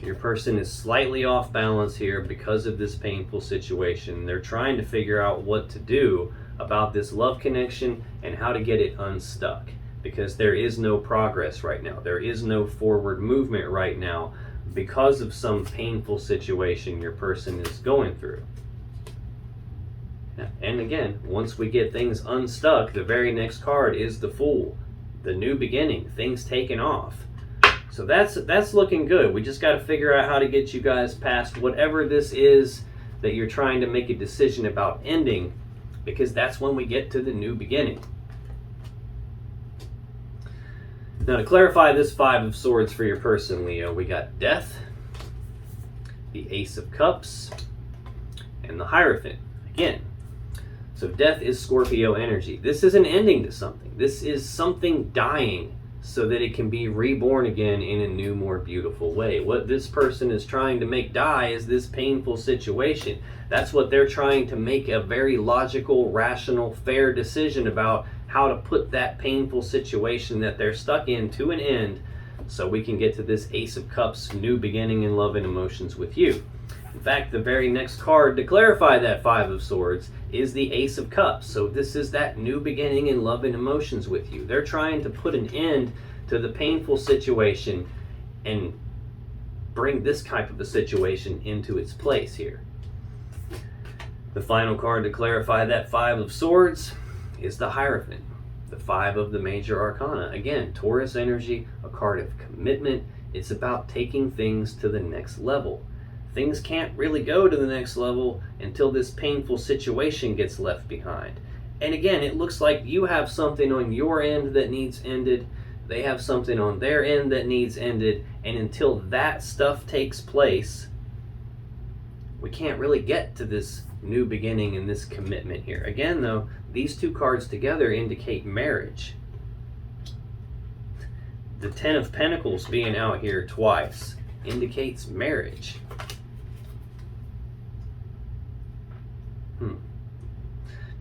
Your person is slightly off balance here because of this painful situation. They're trying to figure out what to do about this love connection and how to get it unstuck, because there is no progress right now. There is no forward movement right now because of some painful situation your person is going through. And again, once we get things unstuck, the very next card is the Fool, the new beginning, things taking off. So that's looking good. We just got to figure out how to get you guys past whatever this is that you're trying to make a decision about ending, because that's when we get to the new beginning. Now, to clarify this Five of Swords for your person, Leo, we got Death, the Ace of Cups, and the Hierophant. Again, so Death is Scorpio energy. This is an ending to something. This is something dying so that it can be reborn again in a new, more beautiful way. What this person is trying to make die is this painful situation. That's what they're trying to make a very logical, rational, fair decision about, how to put that painful situation that they're stuck in to an end so we can get to this Ace of Cups, new beginning in love and emotions with you. In fact, the very next card to clarify that Five of Swords is the Ace of Cups. So this is that new beginning in love and emotions with you. They're trying to put an end to the painful situation and bring this type of a situation into its place here. The final card to clarify that Five of Swords is the Hierophant, the 5 of the major arcana. Again, Taurus energy, a card of commitment. It's about taking things to the next level. Things can't really go to the next level until this painful situation gets left behind. And again, it looks like you have something on your end that needs ended. They have something on their end that needs ended. And until that stuff takes place, we can't really get to this new beginning and this commitment here. Again, though, these two cards together indicate marriage. The 10 of Pentacles being out here twice indicates marriage.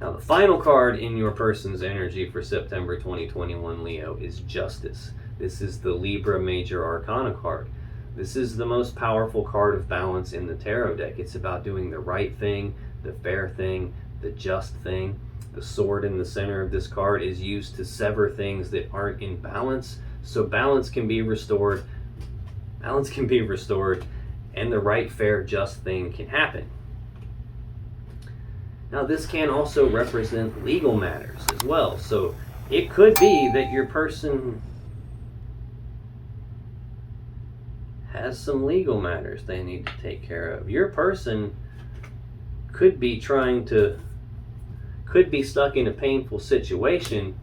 Now, the final card in your person's energy for September 2021, Leo, is Justice. This is the Libra Major Arcana card. This is the most powerful card of balance in the tarot deck. It's about doing the right thing, the fair thing, the just thing. The sword in the center of this card is used to sever things that aren't in balance, so balance can be restored. Balance can be restored, and the right, fair, just thing can happen. Now, this can also represent legal matters as well. So it could be that your person has some legal matters they need to take care of. Your person could be could be stuck in a painful situation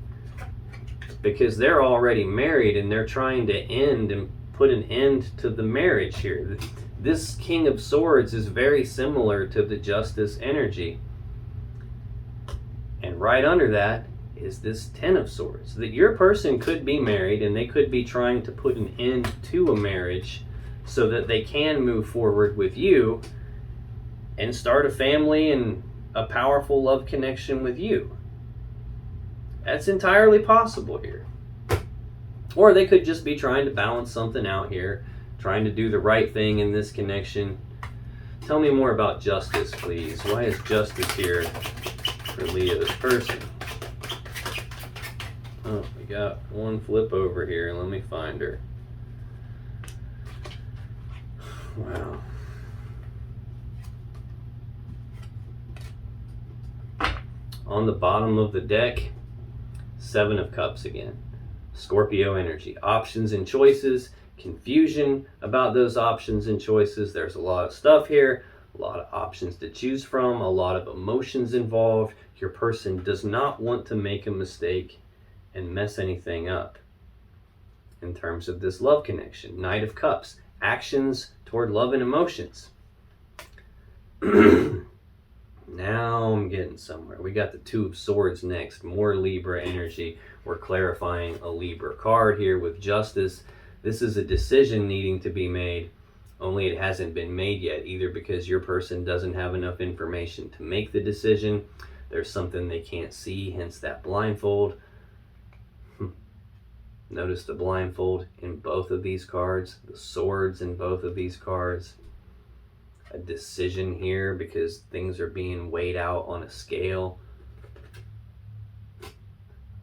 because they're already married and they're trying to end and put an end to the marriage here. This King of Swords is very similar to the Justice energy. And right under that is this 10 of Swords. That your person could be married and they could be trying to put an end to a marriage so that they can move forward with you and start a family and a powerful love connection with you. That's entirely possible here. Or they could just be trying to balance something out here, trying to do the right thing in this connection. Tell me more about Justice, please. Why is Justice here for Leo's person? Oh, we got one flip over here. Let me find her. Wow. On the bottom of the deck, 7 of Cups again. Scorpio energy. Options and choices. Confusion about those options and choices. There's a lot of stuff here. A lot of options to choose from. A lot of emotions involved. Your person does not want to make a mistake and mess anything up in terms of this love connection. Knight of Cups. Actions toward love and emotions. Now I'm getting somewhere. We got the 2 of Swords next. More Libra energy. We're clarifying a Libra card here with Justice. This is a decision needing to be made, only it hasn't been made yet, either because your person doesn't have enough information to make the decision. There's something they can't see, hence that blindfold. Notice the blindfold in both of these cards, the swords in both of these cards. A decision here because things are being weighed out on a scale.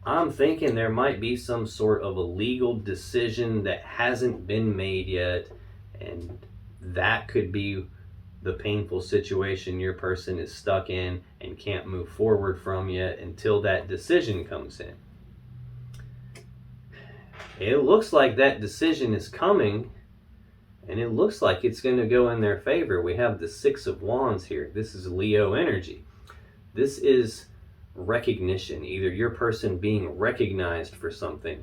I'm thinking there might be some sort of a legal decision that hasn't been made yet, and that could be the painful situation your person is stuck in and can't move forward from yet until that decision comes in. It looks like that decision is coming, and it looks like it's going to go in their favor. We have the 6 of Wands here. This is Leo energy. This is recognition. Either your person being recognized for something,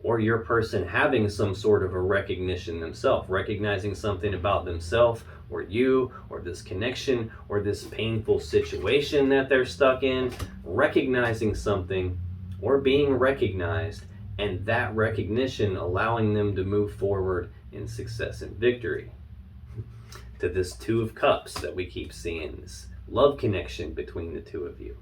or your person having some sort of a recognition themselves, recognizing something about themselves, or you, or this connection, or this painful situation that they're stuck in, recognizing something, or being recognized, and that recognition allowing them to move forward in success and victory. To this 2 of Cups that we keep seeing, this love connection between the 2 of you.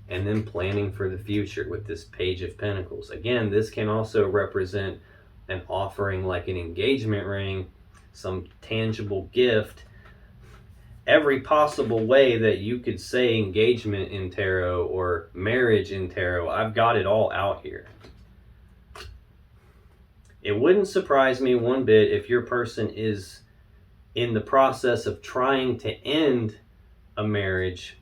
And then planning for the future with this Page of Pentacles. Again, this can also represent an offering like an engagement ring, some tangible gift. Every possible way that you could say engagement in tarot or marriage in tarot, I've got it all out here. It wouldn't surprise me one bit if your person is in the process of trying to end a marriage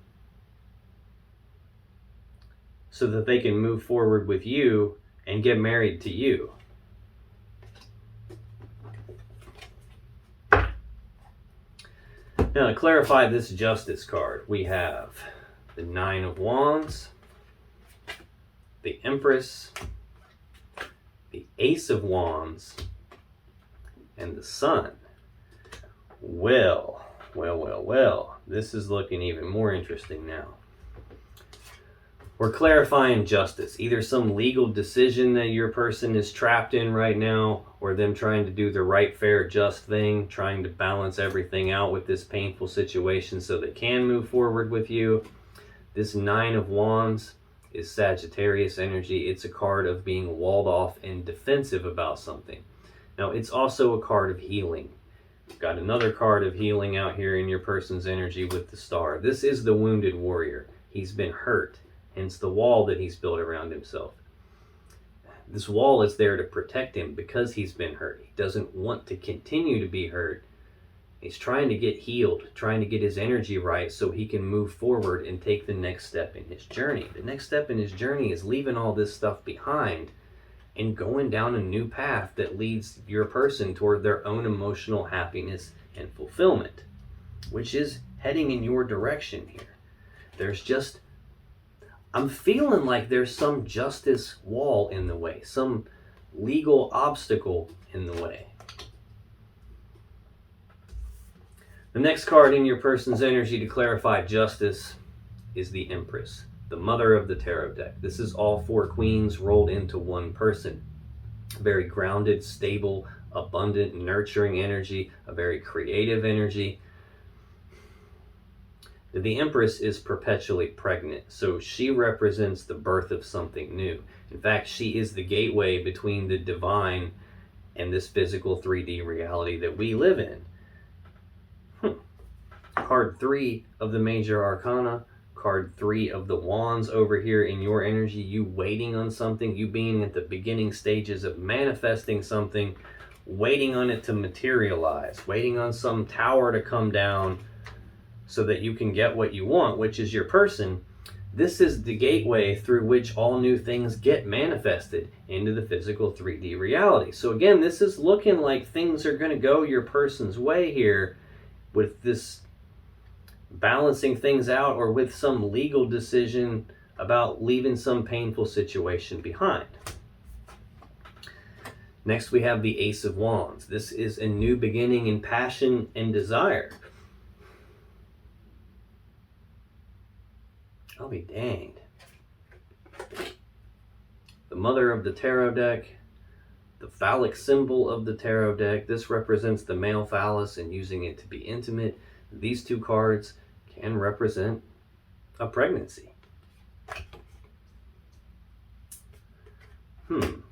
so that they can move forward with you and get married to you. Now, to clarify this Justice card, we have the Nine of Wands, the Empress, the Ace of Wands, and the Sun. Well, this is looking even more interesting now. We're clarifying justice, either some legal decision that your person is trapped in right now, or them trying to do the right, fair, just thing, trying to balance everything out with this painful situation so they can move forward with you. This Nine of Wands is Sagittarius energy. It's a card of being walled off and defensive about something. Now, it's also a card of healing. We've got another card of healing out here in your person's energy with the Star. This is the wounded warrior. He's been hurt. Hence the wall that he's built around himself. This wall is there to protect him because he's been hurt. He doesn't want to continue to be hurt. He's trying to get healed, trying to get his energy right so he can move forward and take the next step in his journey. The next step in his journey is leaving all this stuff behind and going down a new path that leads your person toward their own emotional happiness and fulfillment, which is heading in your direction here. I'm feeling like there's some justice wall in the way, some legal obstacle in the way. The next card in your person's energy to clarify justice is the Empress, the mother of the tarot deck. This is all four queens rolled into one person. Very grounded, stable, abundant, nurturing energy, a very creative energy. The Empress is perpetually pregnant, so she represents the birth of something new. In fact, she is the gateway between the divine and this physical 3D reality that we live in. Card 3 of the Major Arcana, card 3 of the Wands over here in your energy, you waiting on something, you being at the beginning stages of manifesting something, waiting on it to materialize, waiting on some tower to come down so that you can get what you want, which is your person. This is the gateway through which all new things get manifested into the physical 3D reality. So again, this is looking like things are going to go your person's way here with this balancing things out or with some legal decision about leaving some painful situation behind. Next, we have the Ace of Wands. This is a new beginning in passion and desire. I'll be danged. The mother of the tarot deck, the phallic symbol of the tarot deck. This represents the male phallus and using it to be intimate. These two cards can represent a pregnancy. And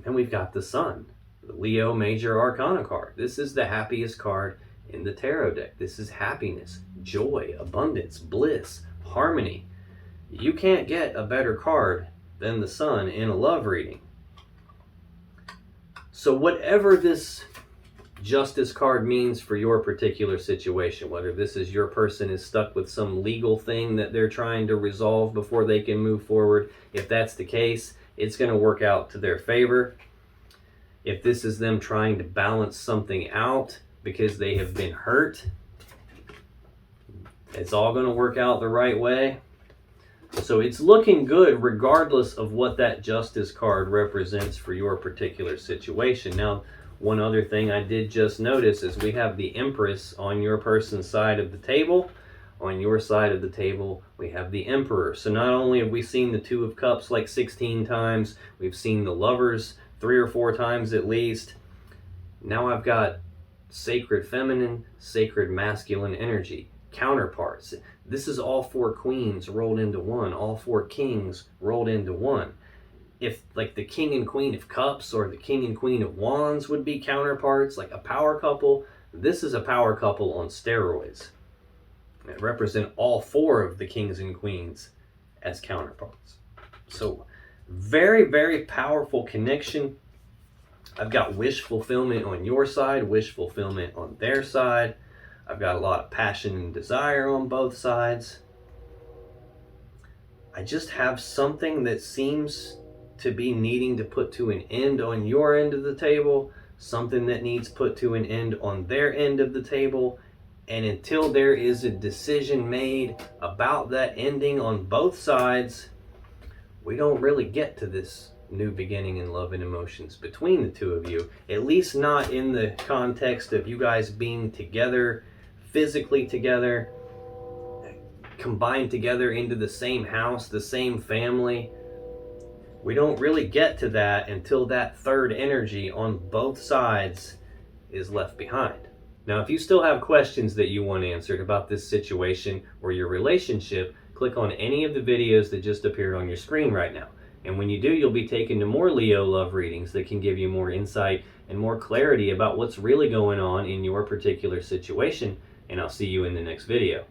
then we've got the Sun, the Leo Major Arcana card. This is the happiest card in the tarot deck. This is happiness, joy, abundance, bliss, harmony. You can't get a better card than the Sun in a love reading. So whatever this Justice card means for your particular situation, whether this is your person is stuck with some legal thing that they're trying to resolve before they can move forward, if that's the case, it's going to work out to their favor. If this is them trying to balance something out because they have been hurt, it's all going to work out the right way. So it's looking good regardless of what that Justice card represents for your particular situation. Now, one other thing I did just notice is we have the Empress on your person's side of the table. On your side of the table, we have the Emperor. So not only have we seen the Two of Cups like 16 times, we've seen the Lovers 3 or 4 times at least. Now I've got sacred feminine, sacred masculine energy, counterparts. This is all 4 queens rolled into one, all 4 kings rolled into one. If like the King and Queen of Cups or the King and Queen of Wands would be counterparts, like a power couple, this is a power couple on steroids. It represent all 4 of the kings and queens as counterparts. So very, very powerful connection. I've got wish fulfillment on your side, wish fulfillment on their side. I've got a lot of passion and desire on both sides. I just have something that seems to be needing to put to an end on your end of the table, something that needs put to an end on their end of the table. And until there is a decision made about that ending on both sides, we don't really get to this new beginning in love and emotions between the two of you. At least not in the context of you guys being together, physically together, combined together into the same house, the same family. We don't really get to that until that third energy on both sides is left behind. Now, if you still have questions that you want answered about this situation or your relationship, click on any of the videos that just appeared on your screen right now. And when you do, you'll be taken to more Leo love readings that can give you more insight and more clarity about what's really going on in your particular situation. And I'll see you in the next video.